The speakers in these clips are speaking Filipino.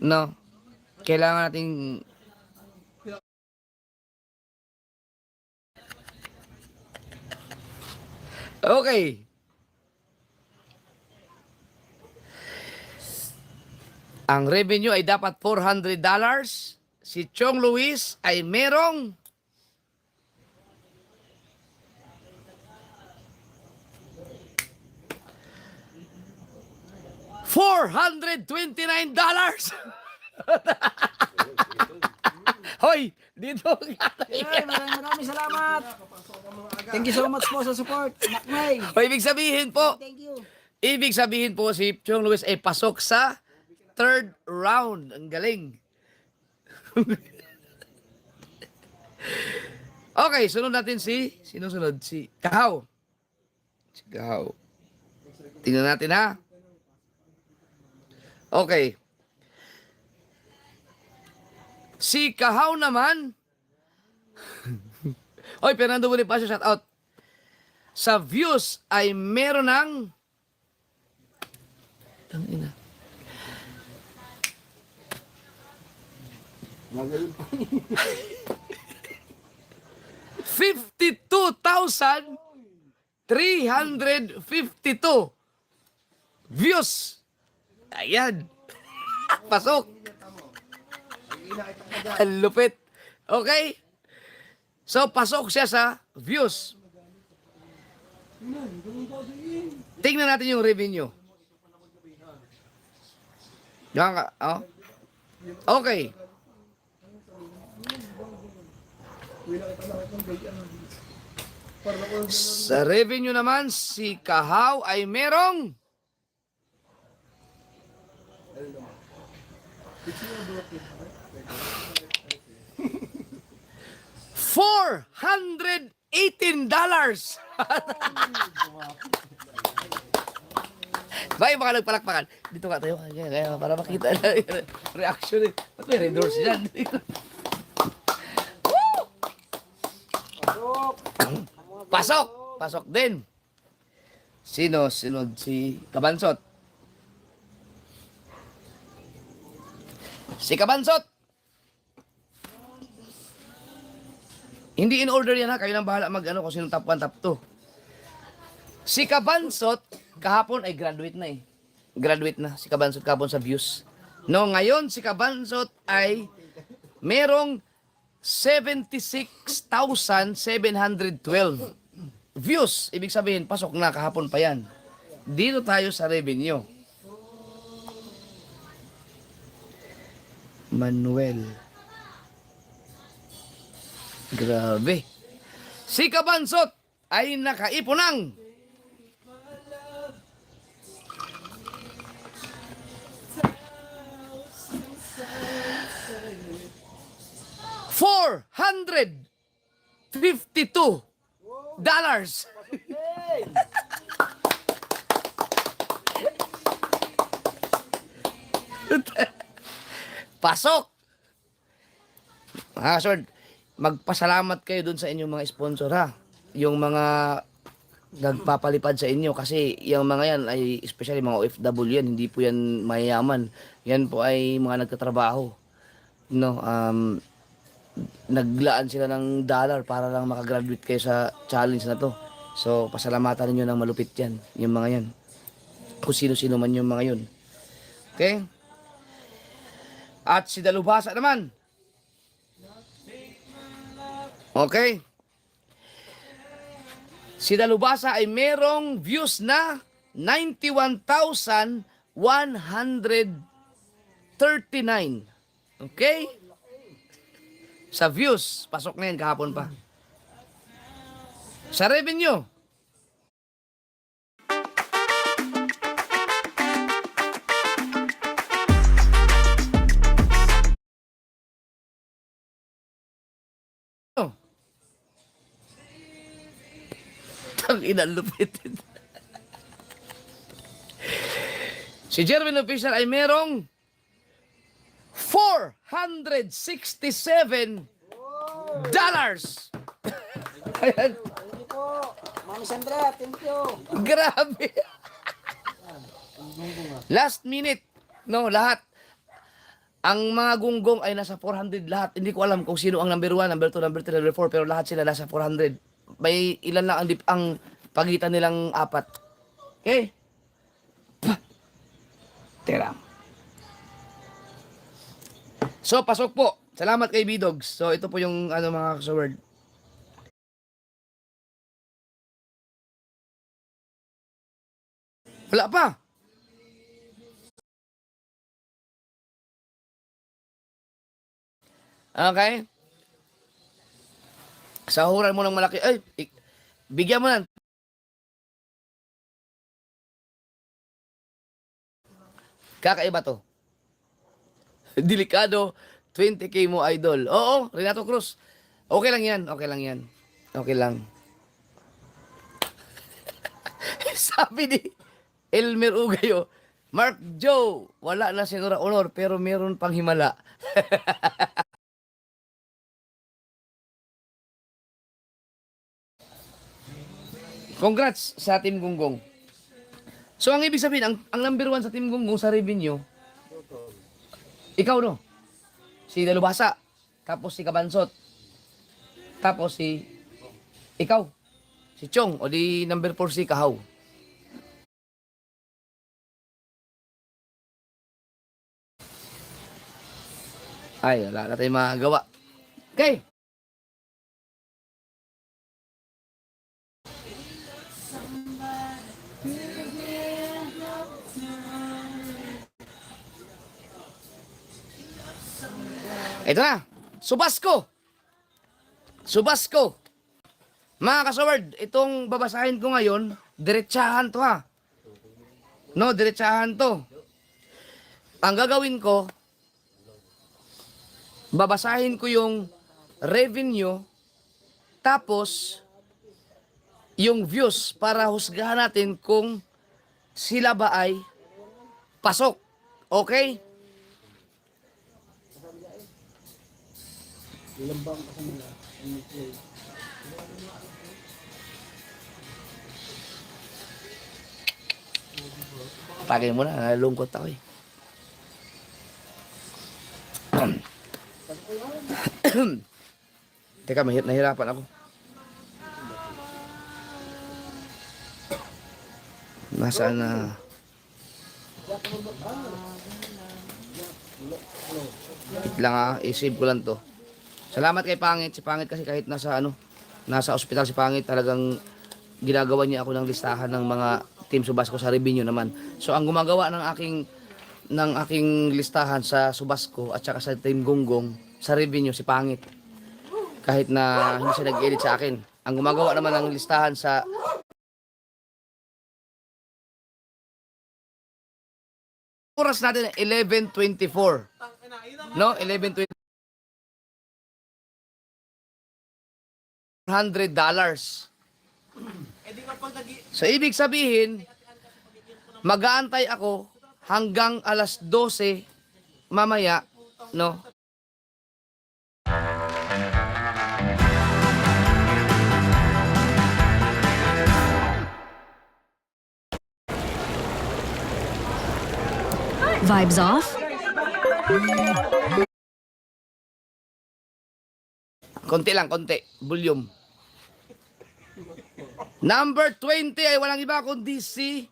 No? Kailangan nating okay. Ang revenue ay dapat $400. Si Chong Luis ay merong $429. Hoy, dito. Ay, maraming salamat. Thank you so much po sa support. Nakmay. O, ibig sabihin po, Thank you. ibig sabihin po si Chong Luis ay pasok sa third round. Ang galing. Okay, sunod natin sino sunod? Si Kahaw. Si Kahaw. Tingnan natin ha. Okay. Si Kahaw naman. Oy, Fernando Bonifacio, shout out. Sa views ay meron ng tangina. Magaling pa. 52,352 views. Ayan. Pasok. Ang lupit. Okay? So, pasok siya sa views. Tingnan natin yung revenue. Yan ka. Oh. Okay. Sa revenue naman, si Kahaw ay merong $418. Bakit baka nagpalakpakan? Dito ka tayo. Kaya para makita na yung reaction eh. Ba't may red doors dyan? Pasok! Pasok din. Sino? Sinod si Kabansot. Si Kabansot! Hindi in order yan ha. Kayo nang bahala mag-ano kung sinong top 1, top 2. Si Kabansot, kahapon ay graduate na eh. Graduate na si Kabansot kahapon sa views. No, ngayon si Kabansot ay merong 76,712 views. Ibig sabihin, pasok na kahapon pa yan. Dito tayo sa revenue. Manuel. Grabe. Si Kabansot ay nakaipon ng $452. Pasok. Sir, magpasalamat kayo dun sa inyong mga sponsor ha. Yung mga nagpapalipad sa inyo kasi yung mga yan ay especially mga OFW yan, hindi po yan mayayaman. Yan po ay mga nagtatrabaho. No, naglaan sila ng dollar para lang makagraduate kayo sa challenge na to. So, pasalamatan niyo ng malupit yan, yung mga yan. Kung sino-sino man yung mga yun. Okay? At si Dalubhasa naman. Okay? Si Dalubhasa ay merong views na 91,139. Okay? Sa views, pasok na yan kahapon pa. Sa revenue, inalupit. Si Jerwin Official ay merong 467 dollars. Ayan. Thank you po. Mami Sandra, thank you. Grabe. Last minute. No, lahat. Ang mga gunggong ay nasa 400 lahat. Hindi ko alam kung sino ang number 1, number 2, number 3, number 4, pero lahat sila nasa 400. May ilan lang ang pagitan nilang apat. Okay? Tera. So, pasok po. Salamat kay B-Dogs. So, ito po yung mga kasaword. Wala pa. Okay? Sahuran mo ng malaki. Ay, bigyan mo na. Kakaiba to. Delikado. 20K mo, idol. Oo, Renato Cruz. Okay lang yan. Okay lang yan. Okay lang. Sabi ni Elmer Ugayo, Mark Joe, wala na sinura honor pero meron pang himala. Congrats sa Team Gunggong. So, ang ibig sabihin, ang number 1 sa Team Gunggong sa revenue, ikaw, no? Si Dalubhasa, tapos si Kabansot, tapos ikaw, si Chong, o di number 4 si Kahaw. Ay, wala na tayong magawa. Okay. Ito na. Subasco. Subasco. Mga kasaward, itong babasahin ko ngayon, diretsahan to ha. No, diretsahan to. Ang gagawin ko, babasahin ko yung revenue, tapos yung views para husgahan natin kung sila ba ay pasok. Okay? Tagay mo na, nalulungkot ako eh. Teka, nahirapan ako. Nasaan na? Lang i-save ko lang to. Salamat kay Pangit. Si Pangit kasi kahit nasa ospital si Pangit, talagang ginagawa niya ako ng listahan ng mga Team Subasco sa revenue naman. So ang gumagawa ng aking listahan sa Subasco at saka sa Team Gunggong sa revenue si Pangit. Kahit na hindi siya nag-edit sa akin. Ang gumagawa naman ng listahan sa oras natin 11:24. No, 11:24. $100. So, ibig sabihin, mag-aantay ako hanggang alas 12 mamaya, no? Vibes off? Konti lang, konti. Volume. Number 20 ay walang iba kundi si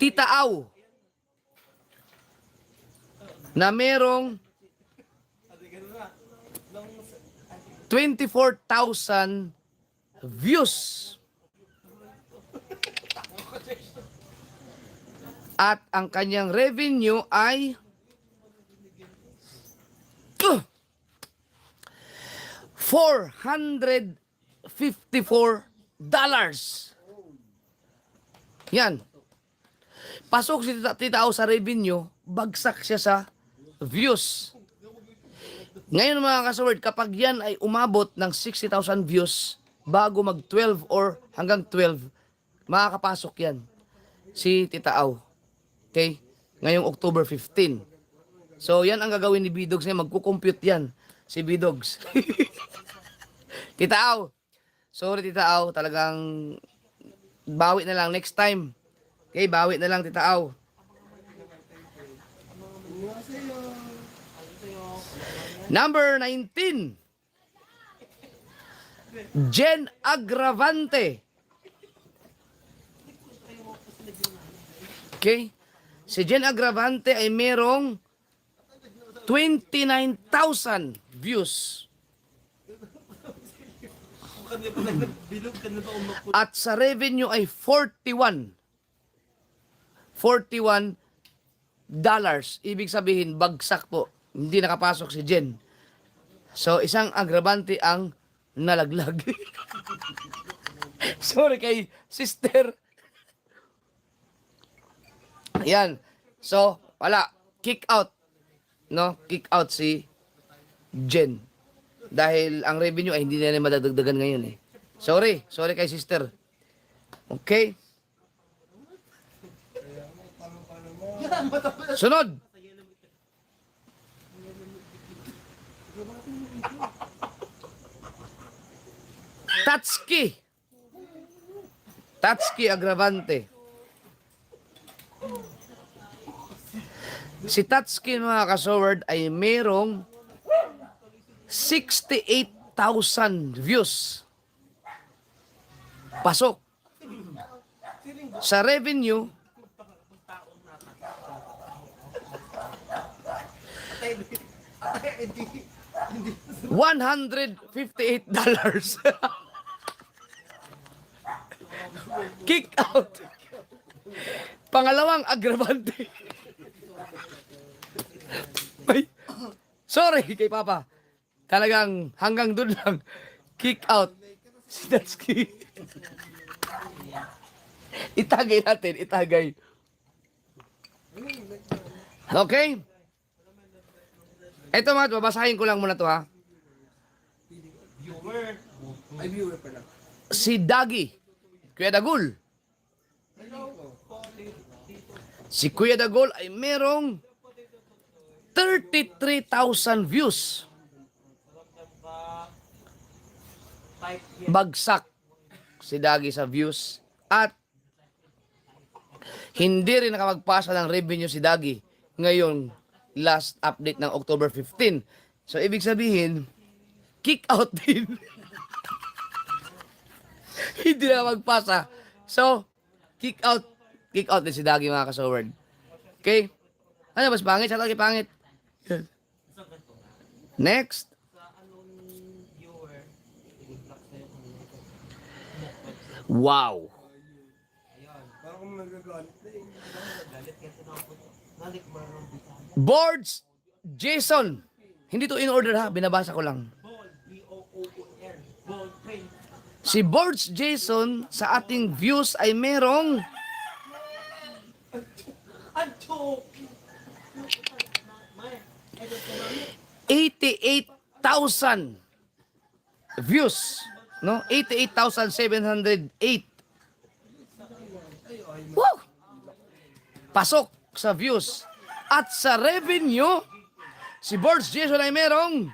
Tita Au na merong 24,000 views. At ang kanyang revenue ay $454. Yan. Pasok si Tita Au sa revenue, bagsak siya sa views. Ngayon mga kasaward, kapag yan ay umabot ng 60,000 views bago mag 12 or hanggang 12, makakapasok yan si Tita Au. Okay? Ngayong October 15. So yan ang gagawin ni B-Dogs ngayon, magkukompute yan si B-Dogs. Tita Au, sorry Tita Au, talagang bawi na lang next time. Okay, bawi na lang Tita Au. Number 19. Jen Agravante. Okay? Si Jen Agravante ay merong 29,000 views. At sa revenue ay 41 dollars. Ibig sabihin, bagsak po. Hindi nakapasok si Jen. So, isang agravante ang nalaglag. Sorry kay sister. Ayan. So, wala. Kick out. No? Kick out si Jen. Dahil ang revenue ay hindi na madadagdagan ngayon eh. Sorry. Sorry kay sister. Okay? Sunod. Tatsuki. Tatsuki Agravante. Si Tatsuki mga kasoward ay merong 68,000 views. Pasok. Sa revenue, $158. Kick out. Pangalawang agravante. Ay, sorry kay Papa. Talagang hanggang doon lang. Kick out. Si Tatsuki. Itagay natin, itagay. Okay? Ito mga, babasahin ko lang muna to ha. Viewer pala. Si Dagi. Kuya Dagul. Si Kuya Dagul ay merong 33,000 views. Bagsak si Dagi sa views. At hindi rin nakapagpasa ng revenue si Dagi ngayon, last update ng October 15. So, ibig sabihin, kick out din. Hindi na magpasa. So, kick out din si Dagi mga kasoward. Okay? Ano, mas pangit? Sa lagi pangit. Next. Wow. Boards Jason. Hindi to in order ha, binabasa ko lang. Si Boards Jason sa ating views ay merong 88,000 views, no? 88,708. Woo! Pasok sa views. At sa revenue, si Boards Jason ay merong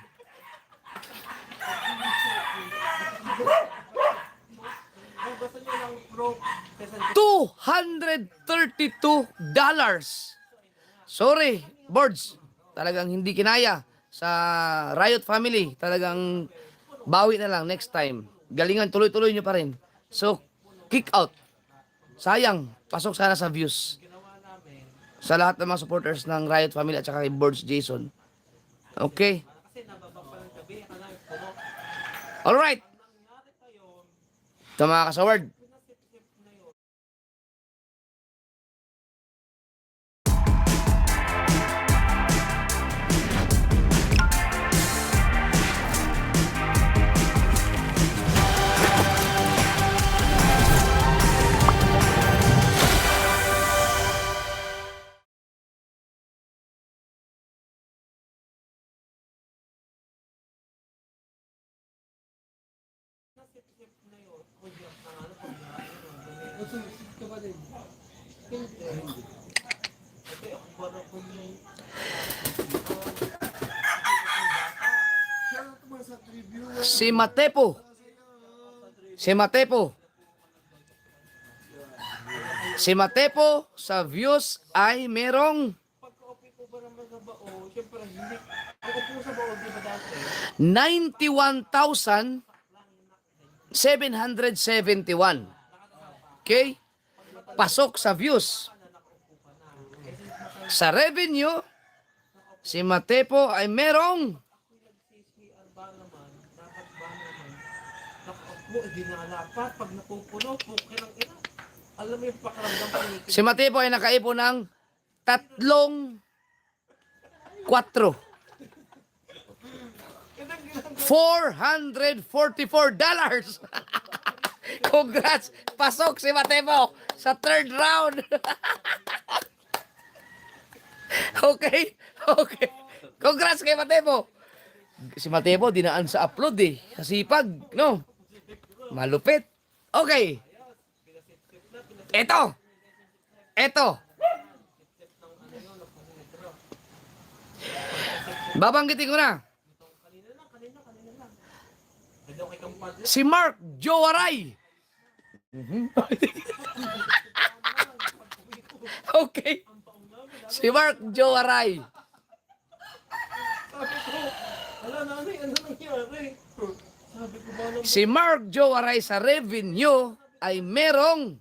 $232. Sorry, Boards. Talagang hindi kinaya sa Riot family. Talagang bawi na lang next time. Galingan, tuloy-tuloy nyo pa rin. So, kick out. Sayang, pasok sana sa views. Sa lahat ng mga supporters ng Riot family at saka kay Boards Jason. Okay? Alright. Ito mga kasaward. Si Matepo. Si Matepo. Si Matepo sa views ay merong 91,771. Okay? Pasok sa views. Sa revenue, si Matepo ay merong si Matepo ay nakaipon ng 4 $444. Congrats! Pasok si Matepo sa third round. Okay? Okay. Congrats kay Matepo. Si Matepo dinaan sa upload eh. Sa sipag, no? Malupit. Okay. Ito. Babanggitin ko na. Si Mark Jowaray. Okay. Si Mark Jowaray. Si Mark Jowaray sa revenue ay merong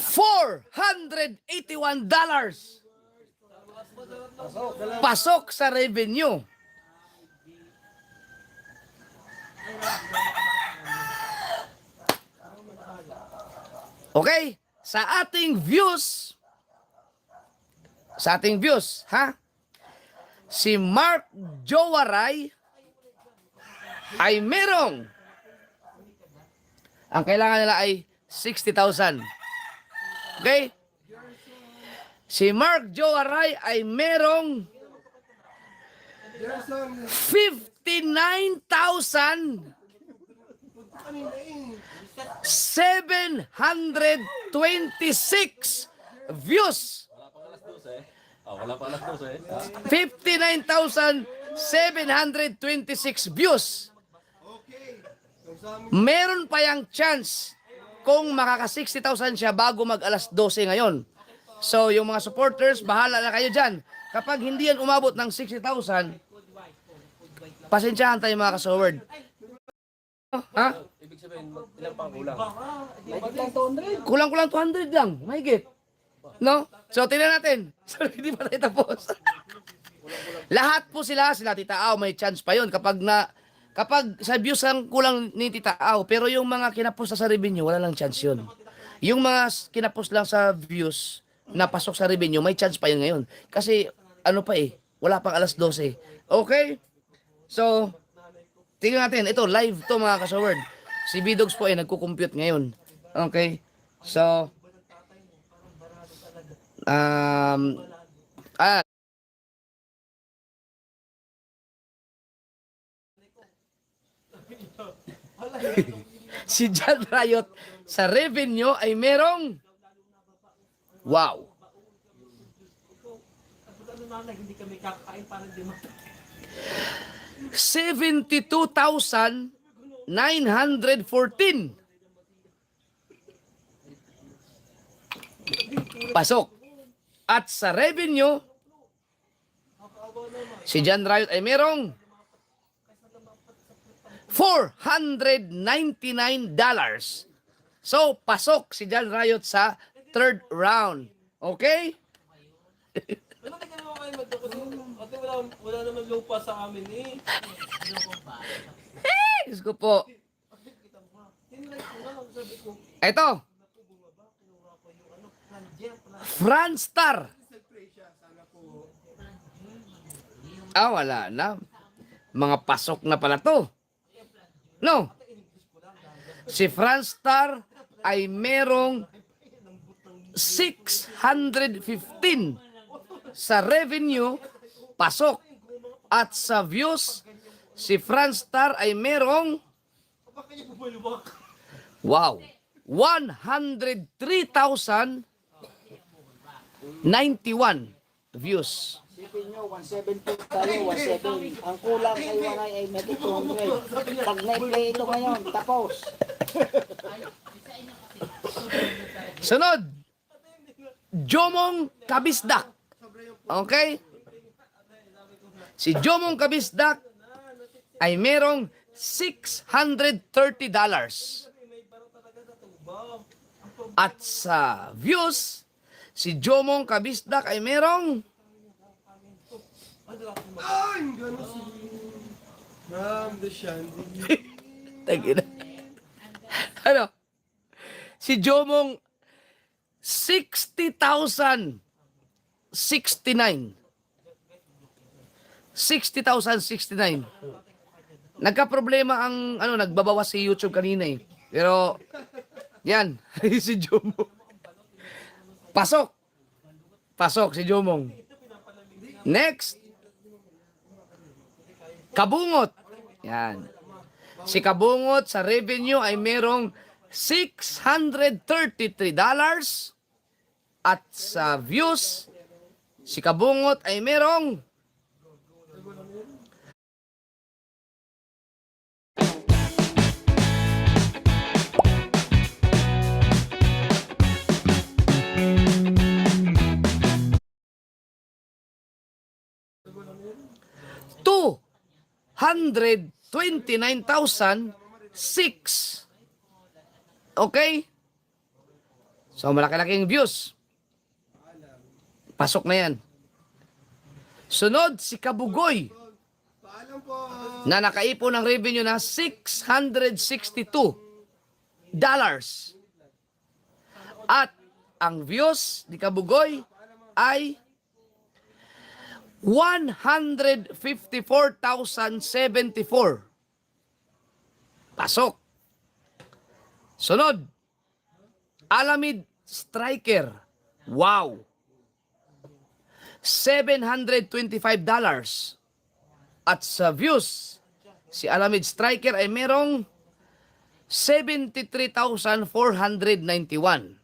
$481. Pasok sa revenue. Okay? Sa ating views, ha? Si Mark Jowaray ay merong, ang kailangan nila ay 60,000. Okay? Si Mark Jowaray ay merong 59,726 views. Wala pa alas 12 59,726 views. Meron pa yung chance kung makaka 60,000 siya bago mag alas 12 ngayon. So, yung mga supporters, bahala na kayo dyan. Kapag hindi yan umabot ng 60,000, pasensyahan tayo mga kasoward. Ha? Ibig sabihin, ilang pang kulang? Kulang 200. Kulang 200 lang. Mahigit. No? So, tingnan natin. So, hindi pa tayo tapos. Lahat po sila Tita Au, may chance pa yun. Kapag sa views ang kulang ni Tita Au, pero yung mga kinapos sa revenue, wala lang chance yun. Yung mga kinapos lang sa views, napasok sa revenue, may chance pa yun ngayon. Kasi, wala pang alas 12. Okay? So, tingnan natin. Ito, live to mga kasaward. Si Bidogs po ay nagko-compute ngayon. Okay? So, si John Riot sa revenue ay merong wow. 72,914. Pasok. At sa revenue, si John Riot ay merong $499. So, pasok si John Riot sa third round. Okay? Wala naman lupa sa amin eh. Diyos ko po. Ito. Franstar. Wala na. Mga pasok na pala to. No. Si Franstar ay merong 615 sa revenue, pasok. At sa views, si Franstar ay merong wow, 103,091 views. Sipin nyo, 170 tayo, 170. Ang kulang kay Wanay ay may 200. Pag na-play ito ngayon, tapos. Sunod, Jomong Kabisdak. Okay? Si Jomong Kabisdak ay merong $630. At sa views, si Jomong Kabisdak ay merong Tagina. Ano? Si Jomong 60,069. 60,069. Nagka-problema ang nagbabawas si YouTube kanina eh. Pero yan, si Jomong. Pasok. Pasok si Jomong. Next. Kabungot. Yan. Si Kabungot sa revenue ay merong $633 at sa views si Kabungot ay merong $229,006. Okay? So, malaki-laking views. Pasok na yan. Sunod, si Kabugoy na nakaipon ng revenue na $662. At ang views ni Kabugoy ay 154,074. Pasok. Sunod, Alamid Striker. Wow. $725. At sa views, si Alamid Striker ay merong 73,491.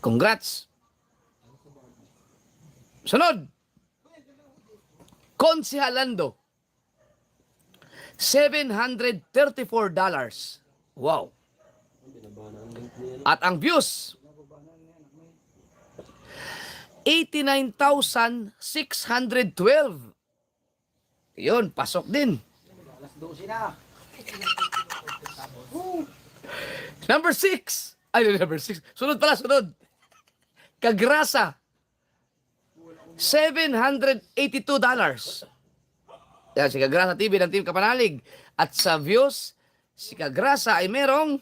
Congrats. Sunod, Konsihalando. $734. Wow. At ang views, 89,612. Yun, pasok din. Alas 12 na. Number 6. Ay, number 6. Sunod pala, sunod. Kagrasa. $782. Yan, si Kagrasa TV ng Team Kapanalig. At sa views, si Kagrasa ay merong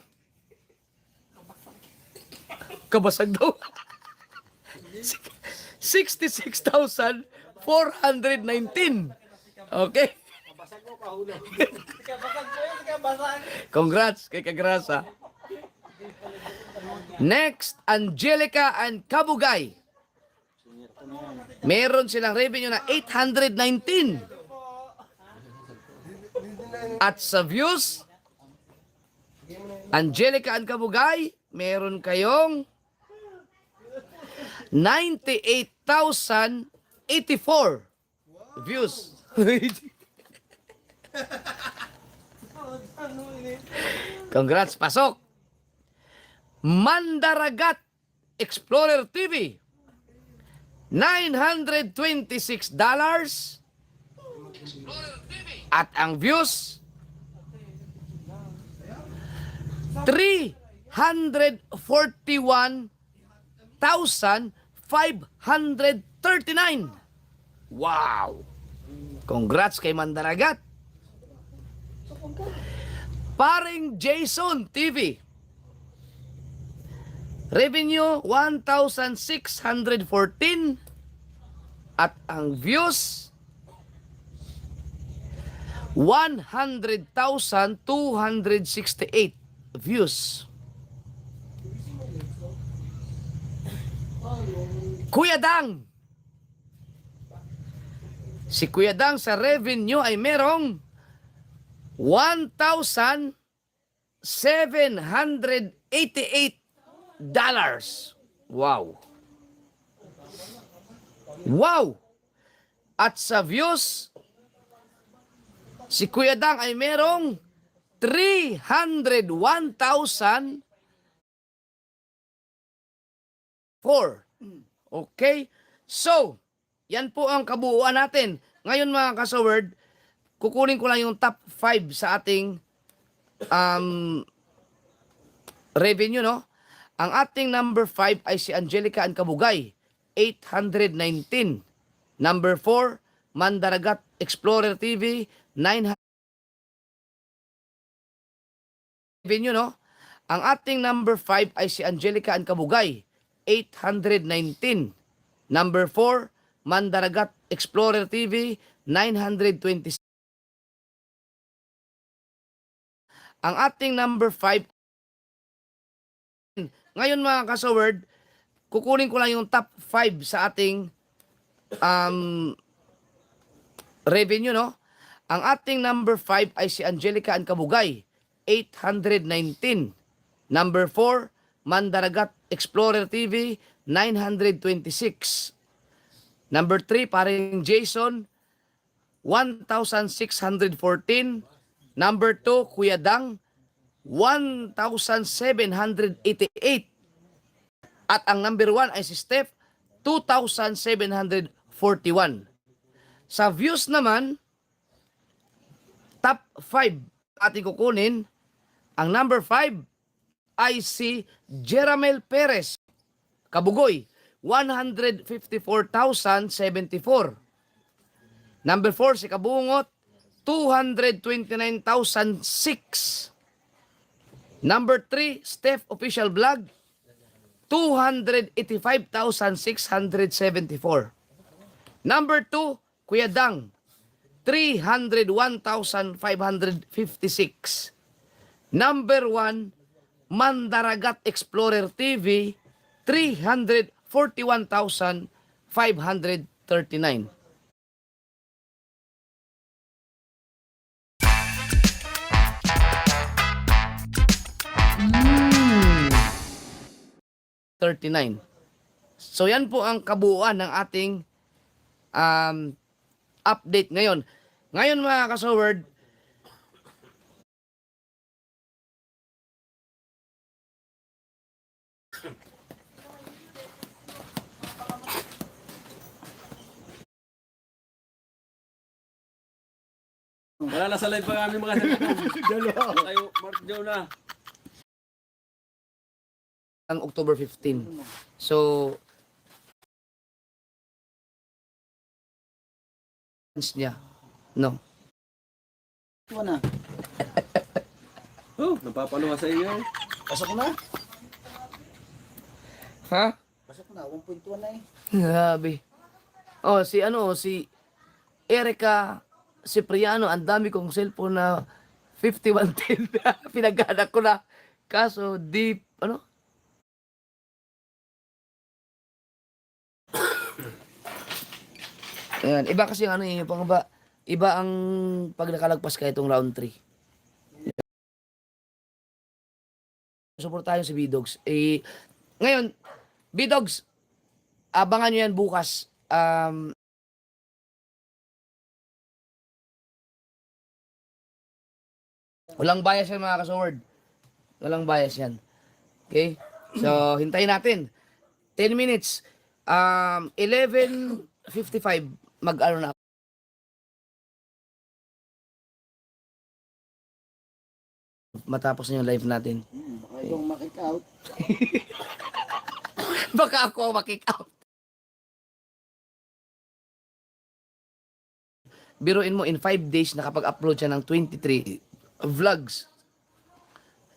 kabasag daw. 66,419. Okay? Congrats kay Kagrasa. Next, Angelica and Kabugay. Meron silang revenue na 819. At sa views, Angelica and Kabugay, meron kayong 98,084 views. Congrats, pasok. Mandaragat Explorer TV, $926. At ang views, 341,539. Wow! Congrats kay Mandaragat. Paring Jason TV. Revenue, 1,614. At ang views, 100,268 views. Kuya Dang. Si Kuya Dang sa revenue ay merong $1,788. Wow. Wow. At sa views, si Kuya Dang ay merong 301,000 core. Okay? So, yan po ang kabuuan natin. Ngayon mga kasaword, kukunin ko lang yung top 5 sa ating revenue, no? Ang ating number 5 ay si Angelica Ancabugay, 819. Number 4, Mandaragat Explorer TV, 900. Revenue, no? Ang ating number 5 ay si Angelica Ancabugay, 819. Number 4, Mandaragat Explorer TV, 926. Ang ating number 5, ngayon mga kasaword, kukunin ko lang yung top 5 sa ating revenue, no? Ang ating number 5 ay si Angelica Ancabugay, 819. Number 4, Mandaragat Explorer TV, 926. Number 3, paring Jason, 1,614. Number 2, Kuya Dang, 1,788. At ang number 1 ay si Steph, 2,741. Sa views naman, top 5 ating kukunin. Ang number 5 ay si Jeramel Perez, Kabugoy, 154,074. Number 4 si Kabungot, 229,006. Number 3, Steph Official Vlog, 285,674. Number 2, Kuya Dang, 301,556. Number 1, Mandaragat Explorer TV, 341,539. So yan po ang kabuuan ng ating update ngayon. Ngayon mga kasaword, Wala na sa live pa kami mga dalawa. Kayo, Mark Jonah. ang October 15. So, niya. No. Ito na. Oh, napapalo ka sa iyo. Pasok na. Ha? Pasok na. 1.1 na eh. Grabe. Oh, si Erica Cipriano, ang dami kong cellphone na 5110. Pinaghanak ko na. Kaso, deep, Ayan, iba kasi iba ang pag nakalagpas ka itong round 3. Suportahan si B-Dogs. Ngayon, B-Dogs, abangan nyo yan bukas. Walang bias yan mga kasaword. Walang bias yan. Okay? So, hintayin natin. 10 minutes. 11:55 mag-ano na. Matapos na yung live natin. Baka yung makik-out. Baka ako ang makick out. Biruin mo, in 5 days, nakapag-upload siya ng 23 vlogs.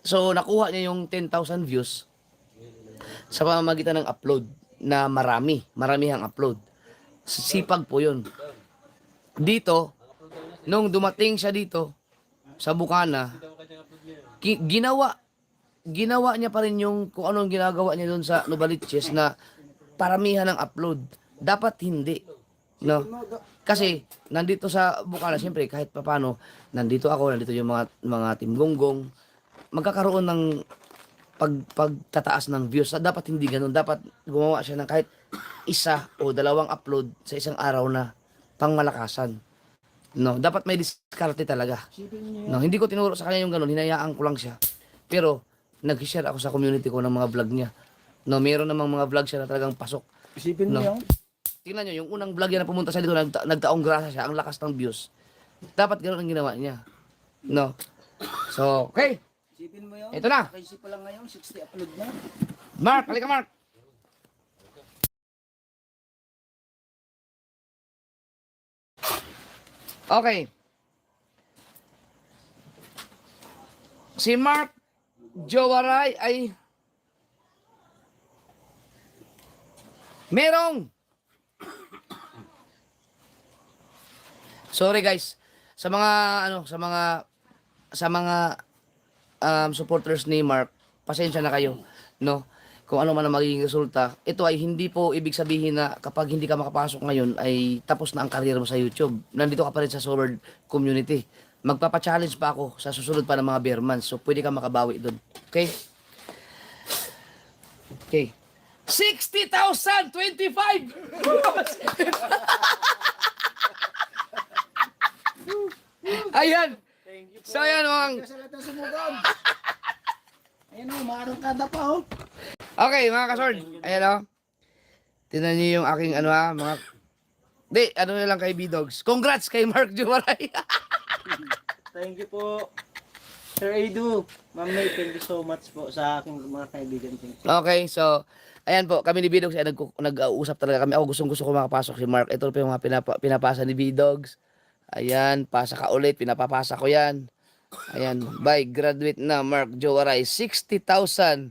So, nakuha niya yung 10,000 views sa pamamagitan ng upload na marami ang upload. Sipag po yun. Dito, nung dumating siya dito, sa Bukana, ginawa niya pa rin yung kung anong ginagawa niya doon sa Novaliches na paramihan ng upload. Dapat hindi. No? Kasi, nandito sa Bukana, siyempre, kahit papano, nandito yung mga Team Gonggong, magkakaroon ng pagtataas ng views. Dapat hindi ganun. Dapat gumawa siya ng kahit isa o dalawang upload sa isang araw na pangmalakasan. No, dapat may diskarte talaga. No, hindi ko tinuro sa kanya yung ganun, hinayaan ko lang siya. Pero nag-share ako sa community ko ng mga vlog niya. No, meron namang mga vlog siya na talagang pasok. Isipin mo No. yun. Tingnan nyo, yung unang vlog niya na pumunta sa dito, nagtaong grasa siya, ang lakas ng views. Dapat ganoon ang ginawa niya. No. So, okay. Isipin mo yun. Ito na. Nakaisip pa lang ngayon, 60 upload na. Mark, halika Mark. Okay. Si Mark Jowaray ay merong sorry guys sa mga supporters ni Mark, pasensya na kayo, no? Kung ano man ang magiging resulta, ito ay hindi po ibig sabihin na kapag hindi ka makapasok ngayon ay tapos na ang career mo sa YouTube. Nandito ka pa rin sa Sword community. Magpapa-challenge pa ako sa susunod pa ng mga bear months. So, pwede ka makabawi doon. Okay? Okay. 60,025! Ayan! So, ayan ang... Sa lahat ng sumugod. Ayan o, maarangkada pa oh. Okay, mga kasord. Ayan o. Tingnan niyo yung aking mga... Di, na lang kay B-Dogs. Congrats kay Mark Jumaray. Thank you po. Sir Edu, Ma'am May, thank you so much po sa aking mga kaibigan. Okay, so... Ayan po, kami ni B-Dogs ay nag-uusap talaga kami. Ako gusto ko makapasok si Mark. Ito po yung mga pinapasa ni B-Dogs. Ayan, pasa ka ulit. Pinapapasa ko yan. Ayan, bye. Graduate na, Mark Jowaray. 60,000.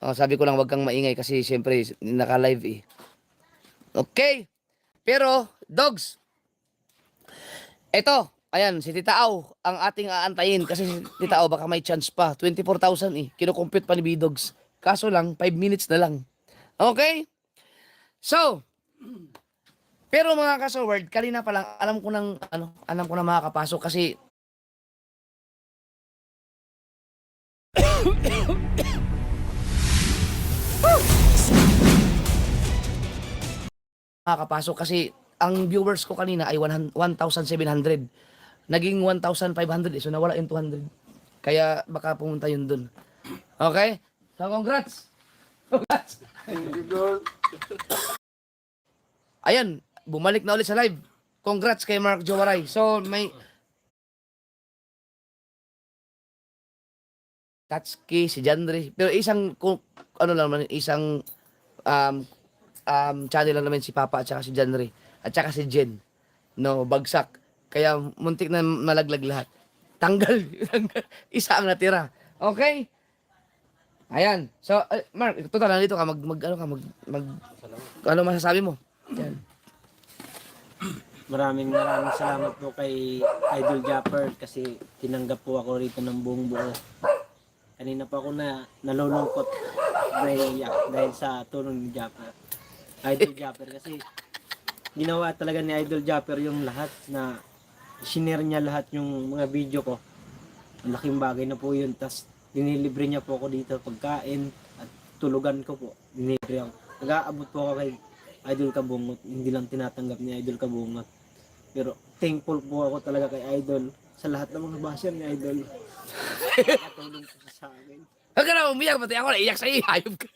Oh, sabi ko lang wag kang maingay kasi siyempre naka-live eh. Okay. Pero, Dogs. Ito, ayan, si Tita Au ang ating aantayin kasi si Tita Au baka may chance pa. 24,000 eh. Kino-compute pa ni B-Dogs. Kaso lang, 5 minutes na lang. Okay? So, pero mga kasoward, kanina pa lang, alam ko na makakapasok kasi makakapasok kasi ang viewers ko kanina ay 1,700. Naging 1,500 eh. So nawala yung 200. Kaya baka pumunta yun dun. Okay? So congrats! Congrats! Ayan, bumalik na ulit sa live. Congrats kay Mark Jowaray. So may Tatsuki, si Jandre. Pero isang isang channel lang naman si Papa at saka si Janre at saka si Jen. No, bagsak. Kaya muntik na malaglag lahat. Tanggal. Isa ang natira. Okay? Ayan. So, Mark, total nandito ka ano masasabi mo? Yan. Maraming salamat po kay Idol Japper kasi tinanggap po ako rito ng buong buo. Kanina pa ako nalulungkot dahil sa tulong ni Japper. Idol Japper kasi ginawa talaga ni Idol Japper yung lahat na shinare niya lahat yung mga video ko. Malaking bagay na po yun. Tas dinilibre niya po ako dito pagkain at tulugan ko po. Dinilibre ako. Nag-aabot po ako kay Idol Kabungot. Hindi lang tinatanggap ni Idol Kabungot. Pero thankful po ako talaga kay Idol sa lahat ng mga basher ni Idol. Nakatulong po siya sa akin. Huwag ka na umiyak, pati ako naiyak sa iyo. Hayop ka.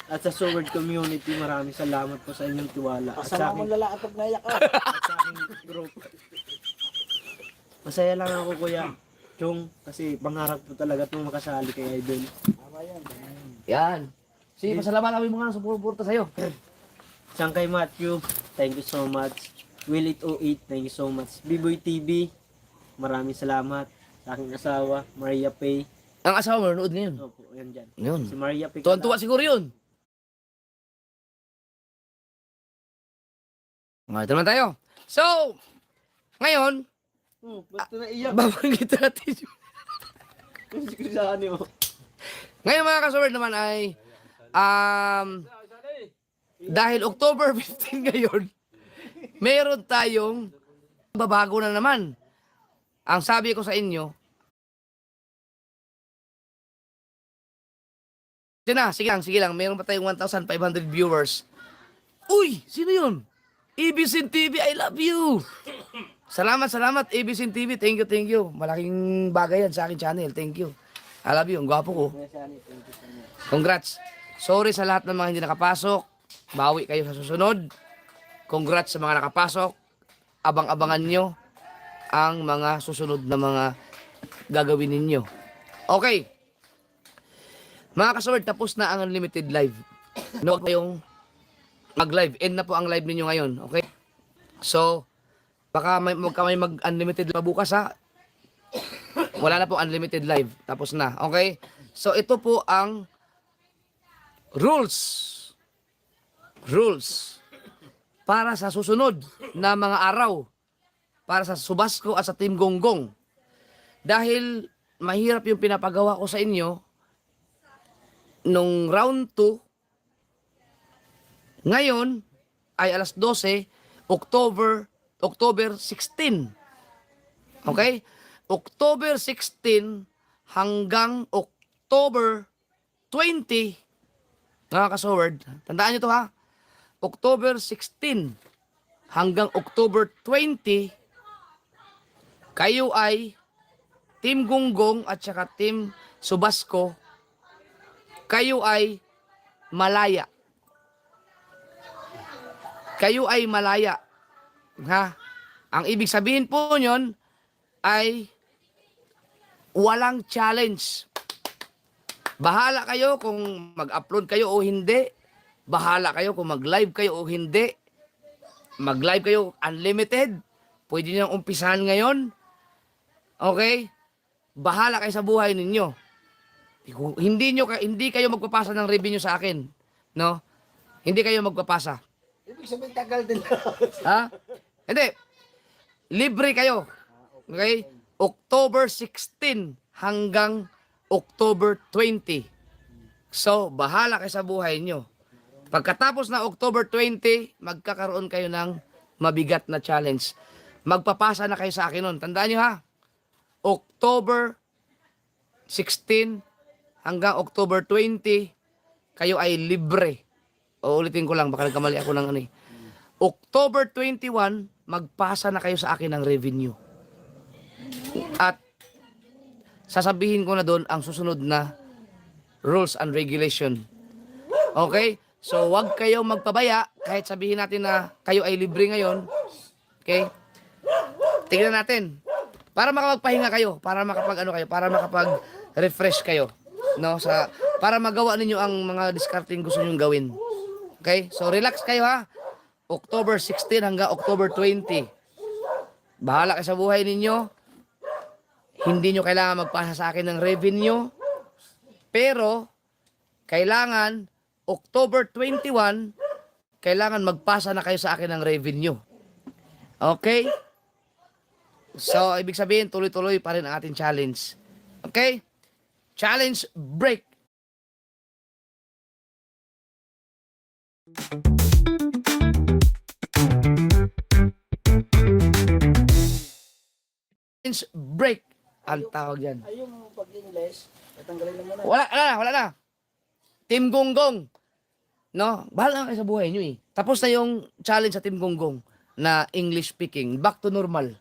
At sa Sword community, maraming salamat po sa inyong tiwala. At sa Pasama aking, mo lalaki pag naiyak ka. at sa aking group. Masaya lang ako, Kuya Chong, kasi pangarap po talaga itong makasali kay Idol. Tama yan. Yan. Sige, pasalamatan mo mga sumuporta sa'yo. Siyang kay Matthew, thank you so much. Will It 08, thank you so much. Biboy TV, maraming salamat. Sa aking asawa, Maria Pay. Ang asawa mo, nanood ngayon. Opo, yan dyan. Yun. Si Maria Pay. Tuwan-tuwa siguro yun. Ito naman tayo. So, ngayon, Ba't na naiyak? babanggit natin yung... Kasi ko saan yun. Ngayon mga kasaward naman ay, dahil October 15 ngayon, meron tayong babago na naman. Ang sabi ko sa inyo, sige lang, meron pa tayong 1,500 viewers. Uy, sino yun? Ibisin TV, I love you! Salamat, Ibisin TV, thank you. Malaking bagay yan sa akin channel, thank you. I love you, ang gwapo ko. Congrats. Sorry sa lahat ng mga hindi nakapasok. Bawi kayo sa susunod. Congrats sa mga nakapasok. Abang-abangan nyo ang mga susunod na mga gagawin ninyo. Okay. Mga kasword, tapos na ang unlimited live. Huwag kayong mag-live. End na po ang live ninyo ngayon. Okay? So, baka may mag-unlimited pa bukas ha. Wala na po unlimited live. Tapos na. Okay? So, ito po ang rules. Rules. Para sa susunod na mga araw. Para sa Subasco at sa Team Gonggong. Dahil mahirap yung pinapagawa ko sa inyo nung round 2. Ngayon ay alas 12, October 16. Okay? October 16 hanggang October 20. Mga kasword, tandaan nyo to ha. October 16 hanggang October 20, kayo ay Team Gonggong at saka Team Subasco, kayo ay malaya. Kayo ay malaya. Ha? Ang ibig sabihin po nyon ay walang challenge. Bahala kayo kung mag-upload kayo o hindi. Bahala kayo kung mag-live kayo o hindi. Mag-live kayo unlimited. Pwede nyo umpisahan ngayon. Okay? Bahala kayo sa buhay ninyo. Hindi kayo magpapasa ng revenue sa akin. No? Hindi kayo magpapasa. Ibig sabihin tagal din. Ha? Hindi. Libre kayo. Okay? October 16 hanggang October 20. So, bahala kayo sa buhay nyo. Pagkatapos ng October 20, magkakaroon kayo ng mabigat na challenge. Magpapasa na kayo sa akin nun. Tandaan nyo ha? October 16 hanggang October 20, kayo ay libre. O ulitin ko lang, baka nagkamali ako ng ano eh. October 21, magpasa na kayo sa akin ng revenue. At sasabihin ko na doon ang susunod na rules and regulation. Okay? So, wag kayo magpabaya kahit sabihin natin na kayo ay libre ngayon. Okay? Tingnan natin. Para makapagpahinga kayo, para makapag-refresh kayo, no? Para magawa ninyo ang mga discarding gusto niyo gawin. Okay? So, relax kayo ha. October 16 hanggang October 20. Bahala kayo sa buhay ninyo. Hindi nyo kailangan magpasa sa akin ng revenue. Pero, kailangan, October 21, kailangan magpasa na kayo sa akin ng revenue. Okay? So, ibig sabihin, tuloy-tuloy pa rin ang ating challenge. Okay? Challenge break. Challenge break. Ang tawag yan. Ay, yung pag-English, tatanggalin naman na. Wala na. Team Gonggong. No? Bahala na kayo sa buhay nyo eh. Tapos na yung challenge sa Team Gonggong na English speaking. Back to normal.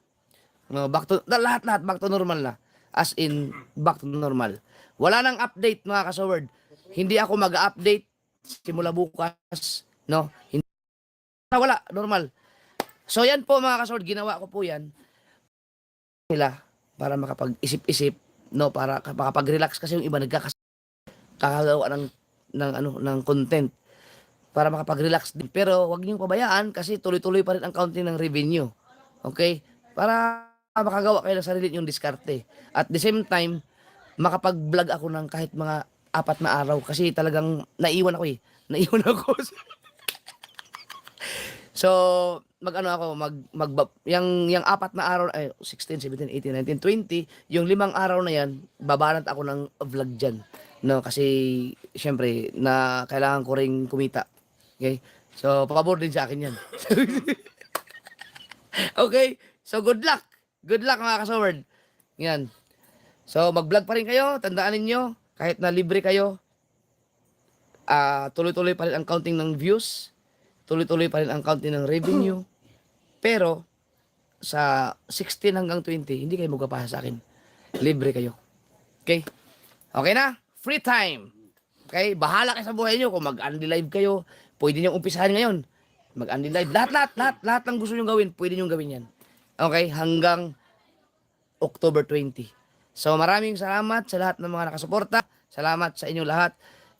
No, lahat back to normal na. As in, back to normal. Wala nang update mga kasaward. Hindi ako mag-update simula bukas. No? Hindi. Wala, normal. So yan po mga kasaward, ginawa ko po yan. Nila para makapag-isip-isip, no, para makapag-relax kasi yung iba kakagawa ng content para makapag-relax din. Pero wag niyo pabayaan kasi tuloy-tuloy pa rin ang counting ng revenue. Okay? Para makagawa kayo ng sarili niyong diskarte. At the same time, makapag-vlog ako ng kahit mga 4 na araw kasi talagang naiwan ako eh. Naiwan ako. So, yung 4 na araw, 16, 17, 18, 19, 20, yung 5 araw na yan, babanat ako ng vlog dyan. No, kasi, syempre, na kailangan ko ring kumita. Okay? So, pabor din sa akin yan. Okay? So, good luck. Good luck mga kasaward. Yan. So, mag-vlog pa rin kayo. Tandaan ninyo, kahit na libre kayo, tuloy-tuloy pa rin ang counting ng views. Tuloy-tuloy pa rin ang counting ng revenue. Pero, sa 16 hanggang 20, hindi kayo magpapasa sa akin. Libre kayo. Okay? Okay na? Free time. Okay? Bahala kayo sa buhay nyo. Kung mag-unli live kayo, pwede nyo umpisahan ngayon. Mag-unli live. Lahat ng gusto nyo gawin, pwede nyo gawin yan. Okay? Hanggang October 20. So maraming salamat sa lahat ng mga nakasuporta. Salamat sa inyong lahat.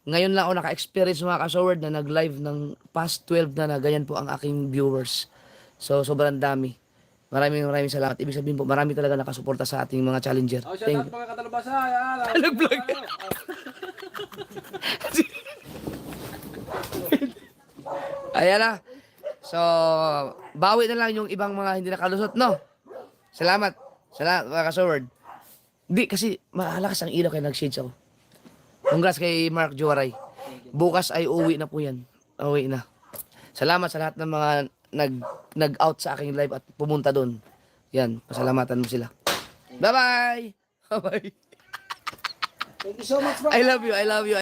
Ngayon lang ako naka-experience mga kasoward na nag-live ng past 12 na ganyan po ang aking viewers. So sobrang dami. Maraming salamat. Ibig sabihin po, marami talaga nakasuporta sa ating mga challenger. Oh, shout Thank out mga katalabasa. Yan. Nag-vlog. Ayan na. So, bawi na lang yung ibang mga hindi nakalusot, no? Salamat. Salamat, mga kasoward. Di, kasi malakas ang ilaw kaya nag-shades ako. Congrats kay Mark Joaray. Bukas ay uwi na po yan. Uwi na. Salamat sa lahat ng mga nag-out sa aking live at pumunta doon. Yan, pasalamatan mo sila. Bye-bye! Bye-bye! Thank you so much, bro. I love you.